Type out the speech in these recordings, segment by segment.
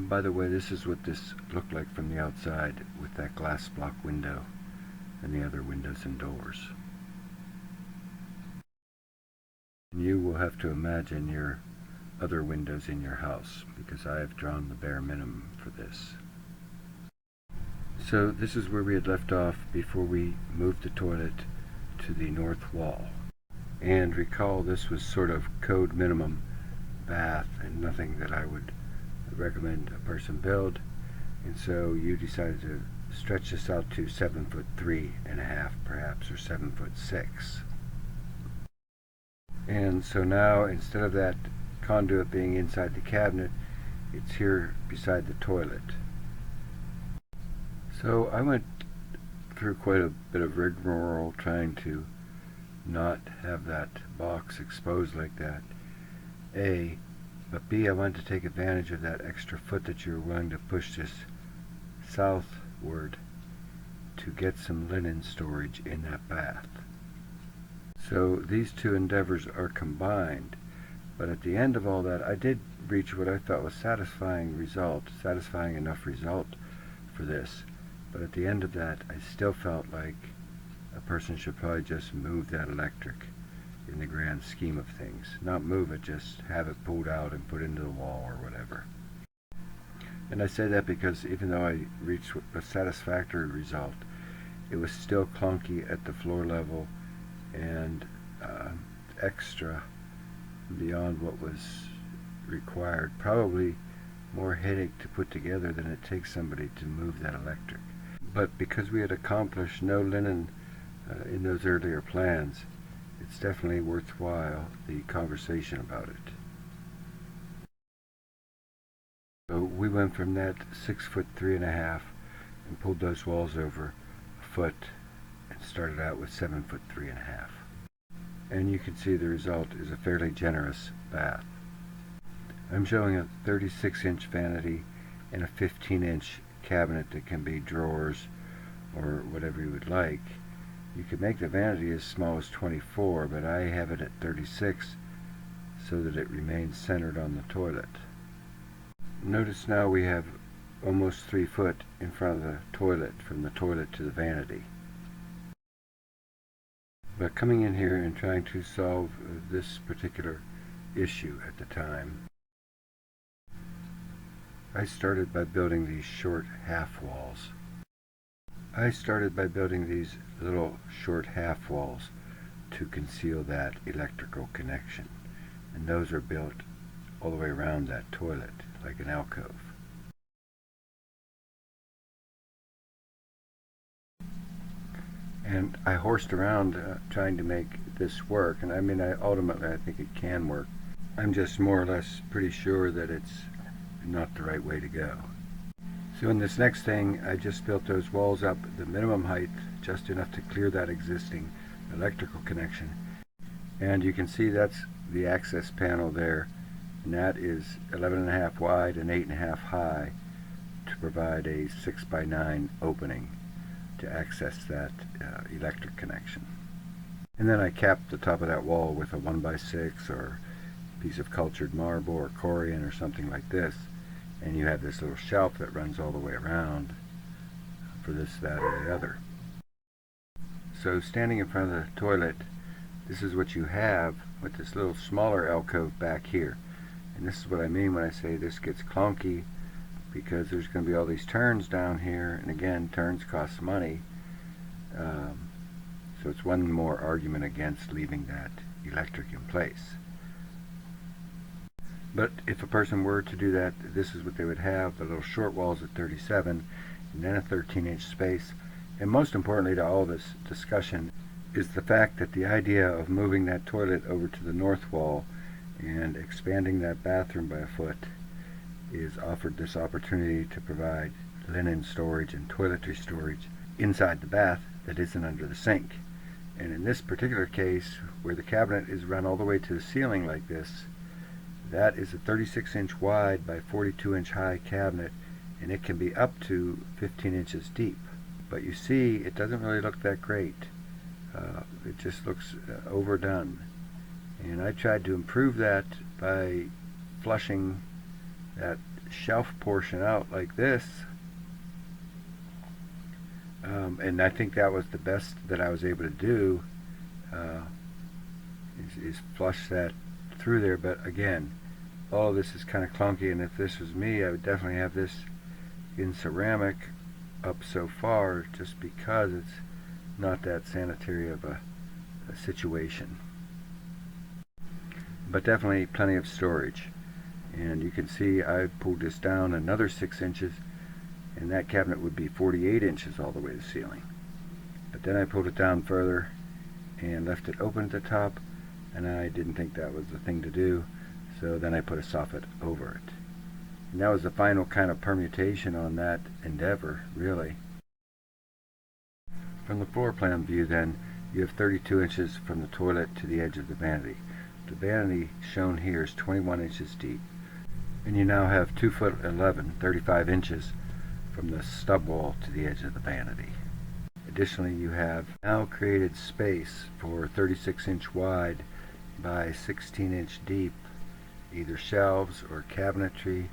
By the way, this is what this looked like from the outside with that glass block window and the other windows and doors. You will have to imagine your other windows in your house, because I have drawn the bare minimum for this. So this is where we had left off before we moved the toilet to the north wall. And recall, this was sort of code minimum bath and nothing that I would recommend a person build. And so you decided to stretch this out to 7'3.5" perhaps, or 7'6". And so now, instead of that conduit being inside the cabinet, it's here beside the toilet. So I went through quite a bit of rigmarole trying to not have that box exposed like that, A, but B, I wanted to take advantage of that extra foot that you were willing to push this southward to get some linen storage in that bath. So these two endeavors are combined, but at the end of all that, I did reach what I thought was satisfying enough result for this. But at the end of that, I still felt like a person should probably just move that electric in the grand scheme of things. Not move it, just have it pulled out and put into the wall or whatever. And I say that because even though I reached a satisfactory result, it was still clunky at the floor level and extra beyond what was required. Probably more headache to put together than it takes somebody to move that electric. But because we had accomplished no linen in those earlier plans, it's definitely worthwhile the conversation about it. So we went from that 6'3.5" and pulled those walls over a foot and started out with 7'3.5". And you can see the result is a fairly generous bath. I'm showing a 36-inch vanity and a 15-inch cabinet that can be drawers or whatever you would like. You could make the vanity as small as 24, but I have it at 36 so that it remains centered on the toilet. Notice now we have almost 3 foot in front of the toilet, from the toilet to the vanity. But coming in here and trying to solve this particular issue at the time, I started by building these short half walls. I started by building these little short half walls to conceal that electrical connection, and those are built all the way around that toilet like an alcove. And I horsed around trying to make this work, and I mean, ultimately I think it can work. I'm just more or less pretty sure that it's not the right way to go. So in this next thing, I just built those walls up the minimum height, just enough to clear that existing electrical connection. And you can see that's the access panel there, and that is 11.5 wide and 8.5 high to provide a 6x9 opening to access that electric connection. And then I capped the top of that wall with a 1x6 or a piece of cultured marble or corian or something like this, and you have this little shelf that runs all the way around for this, that, or the other. So standing in front of the toilet, this is what you have with this little smaller alcove back here. And this is what I mean when I say this gets clunky, because there's going to be all these turns down here, and again, turns cost money. So it's one more argument against leaving that electric in place. But if a person were to do that, this is what they would have: the little short walls at 37, and then a 13-inch space. And most importantly to all this discussion is the fact that the idea of moving that toilet over to the north wall and expanding that bathroom by a foot is offered this opportunity to provide linen storage and toiletry storage inside the bath that isn't under the sink. And in this particular case, where the cabinet is run all the way to the ceiling like this, that is a 36-inch wide by 42-inch high cabinet, and it can be up to 15 inches deep. But you see, it doesn't really look that great. It just looks overdone. And I tried to improve that by flushing that shelf portion out like this, and I think that was the best that I was able to do, is flush that through there. But again, all of this is kind of clunky, and if this was me, I would definitely have this in ceramic up so far, just because it's not that sanitary of a situation. But definitely plenty of storage. And you can see I pulled this down another 6 inches, and that cabinet would be 48 inches all the way to the ceiling. But then I pulled it down further and left it open at the top, and I didn't think that was the thing to do, so then I put a soffit over it. And that was the final kind of permutation on that endeavor, really. From the floor plan view then, you have 32 inches from the toilet to the edge of the vanity. The vanity shown here is 21 inches deep. And you now have 2 foot 11, 35 inches from the stub wall to the edge of the vanity. Additionally, you have now created space for 36 inch wide by 16 inch deep, either shelves or cabinetry,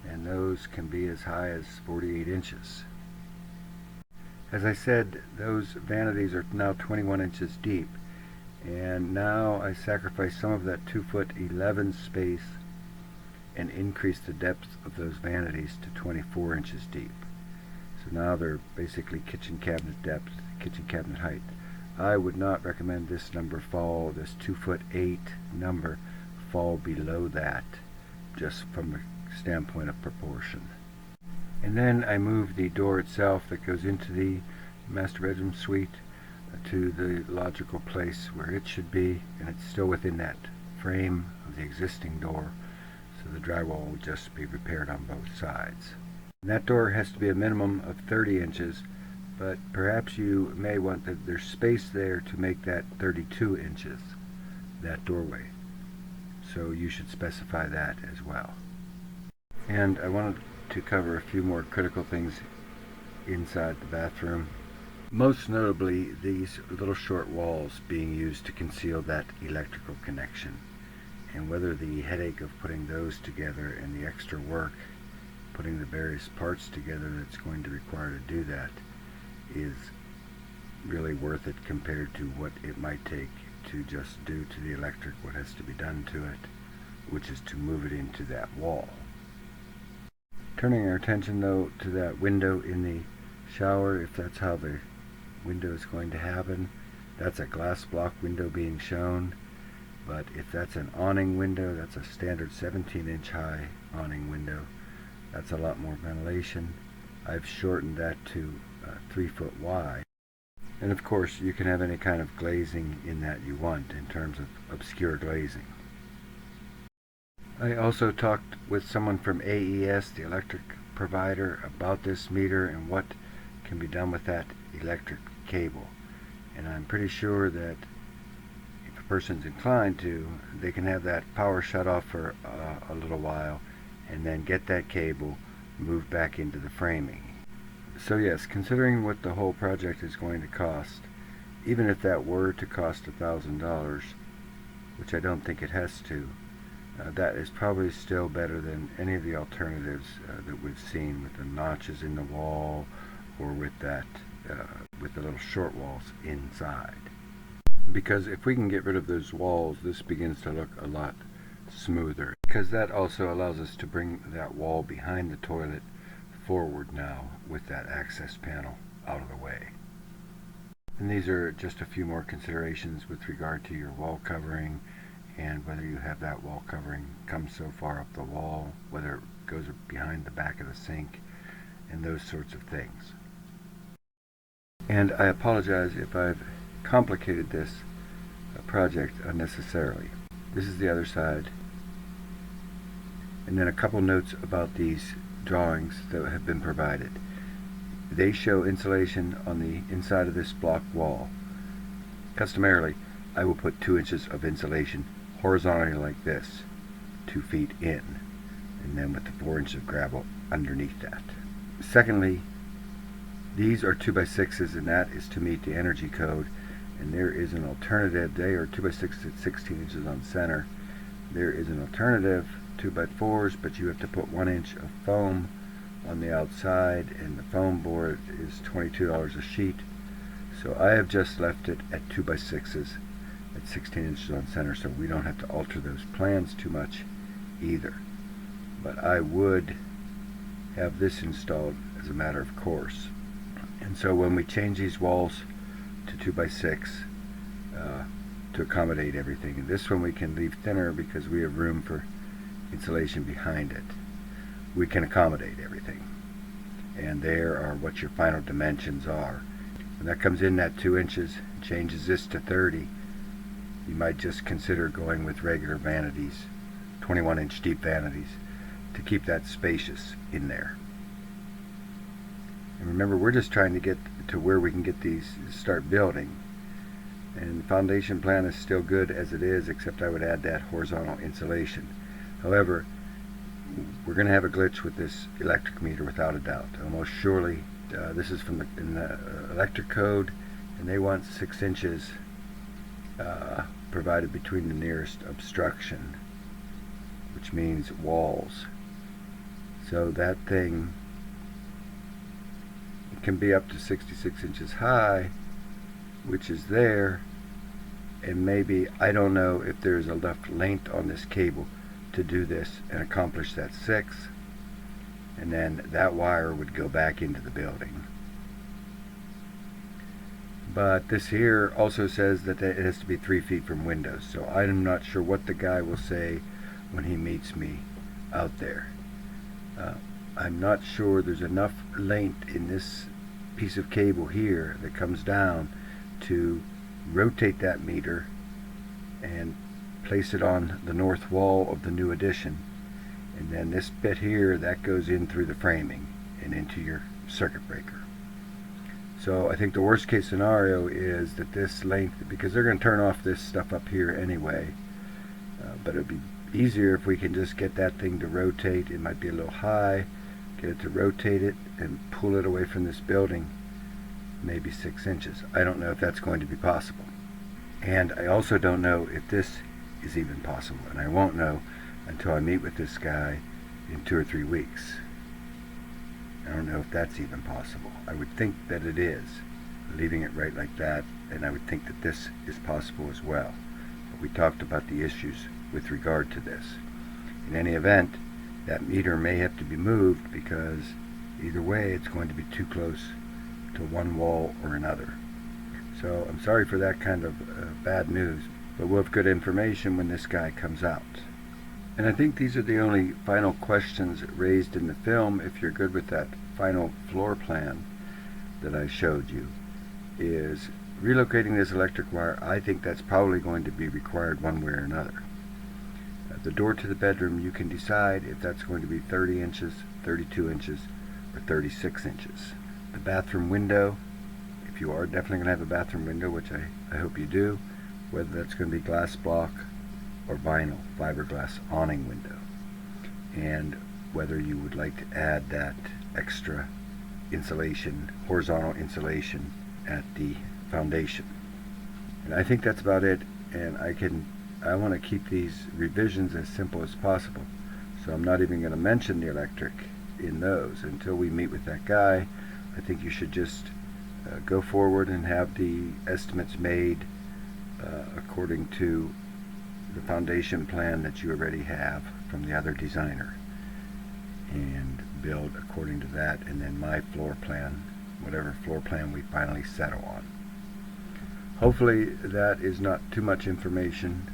and those can be as high as 48 inches. As I said, those vanities are now 21 inches deep, and now I sacrifice some of that 2 foot 11 space and increase the depth of those vanities to 24 inches deep. So now they're basically kitchen cabinet depth, kitchen cabinet height. I would not recommend this number fall, this 2 foot 8 number fall below that, just from a standpoint of proportion. And then I move the door itself that goes into the master bedroom suite to the logical place where it should be, and it's still within that frame of the existing door, so the drywall will just be repaired on both sides. And that door has to be a minimum of 30 inches, but perhaps you may want that there's space there to make that 32 inches, that doorway. So you should specify that as well. And I wanted to cover a few more critical things inside the bathroom. Most notably, these little short walls being used to conceal that electrical connection, and whether the headache of putting those together and the extra work putting the various parts together that's going to require to do that is really worth it compared to what it might take to just do to the electric what has to be done to it, which is to move it into that wall. Turning our attention though to that window in the shower, if that's how the window is going to happen, that's a glass block window being shown. But if that's an awning window, that's a standard 17-inch high awning window. That's a lot more ventilation. I've shortened that to 3 foot wide. And of course, you can have any kind of glazing in that you want in terms of obscure glazing. I also talked with someone from AES, the electric provider, about this meter and what can be done with that electric cable. And I'm pretty sure that if a person's inclined to, they can have that power shut off for a little while and then get that cable moved back into the framing. So yes, considering what the whole project is going to cost, even if that were to cost $1,000, which I don't think it has to, that is probably still better than any of the alternatives that we've seen with the notches in the wall or with that with the little short walls inside. Because if we can get rid of those walls, this begins to look a lot smoother, because that also allows us to bring that wall behind the toilet forward now with that access panel out of the way. And these are just a few more considerations with regard to your wall covering and whether you have that wall covering come so far up the wall, whether it goes behind the back of the sink, and those sorts of things. And I apologize if I've complicated this project unnecessarily. This is the other side. And then a couple notes about these drawings that have been provided. They show insulation on the inside of this block wall. Customarily, I will put 2 inches of insulation horizontally like this, 2 feet in, and then with the 4 inches of gravel underneath that. Secondly, these are 2x6s, and that is to meet the energy code, and there is an alternative. They are 2x6 at 16 inches on center. There is an alternative 2x4s, but you have to put 1 inch of foam on the outside, and the foam board is $22 a sheet. So I have just left it at 2x6s at 16 inches on center, so we don't have to alter those plans too much either. But I would have this installed as a matter of course. And so when we change these walls to 2x6 to accommodate everything, and this one we can leave thinner because we have room for insulation behind it, we can accommodate everything. And there are what your final dimensions are. When that comes in at 2 inches, changes this to 30, you might just consider going with regular vanities, 21 inch deep vanities, to keep that spacious in there. And remember, we're just trying to get to where we can get these, start building. And the foundation plan is still good as it is, except I would add that horizontal insulation. However, we're going to have a glitch with this electric meter without a doubt. Almost surely, this is from the electric code, and they want 6 inches provided between the nearest obstruction, which means walls. So that thing can be up to 66 inches high, which is there, and maybe, I don't know if there's enough length on this cable to do this and accomplish that 6, and then that wire would go back into the building. But this here also says that it has to be 3 feet from windows, so I'm not sure what the guy will say when he meets me out there. I'm not sure there's enough length in this piece of cable here that comes down to rotate that meter and place it on the north wall of the new addition, and then this bit here, that goes in through the framing and into your circuit breaker. So I think the worst case scenario is that this length, because they're going to turn off this stuff up here anyway, but it'd be easier if we can just get that thing to rotate. It might be a little high, get it to rotate it and pull it away from this building, maybe 6 inches. I don't know if that's going to be possible, and I also don't know if this is even possible, and I won't know until I meet with this guy in 2 or 3 weeks. I don't know if that's even possible. I would think that it is, leaving it right like that, and I would think that this is possible as well. But we talked about the issues with regard to this. In any event, that meter may have to be moved, because either way it's going to be too close to one wall or another. So I'm sorry for that kind of bad news, but we'll have good information when this guy comes out. And I think these are the only final questions raised in the film. If you're good with that final floor plan that I showed you, is relocating this electric wire. I think that's probably going to be required one way or another. The door to the bedroom, you can decide if that's going to be 30 inches, 32 inches, or 36 inches. The bathroom window, if you are definitely going to have a bathroom window, which I hope you do, whether that's going to be glass block or vinyl fiberglass awning window, and whether you would like to add that extra insulation, horizontal insulation at the foundation. And I think that's about it, and I want to keep these revisions as simple as possible, so I'm not even going to mention the electric in those until we meet with that guy. I think you should just go forward and have the estimates made according to the foundation plan that you already have from the other designer, and build according to that, and then my floor plan, whatever floor plan we finally settle on. Hopefully that is not too much information.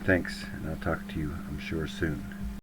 Thanks, and I'll talk to you, I'm sure, soon.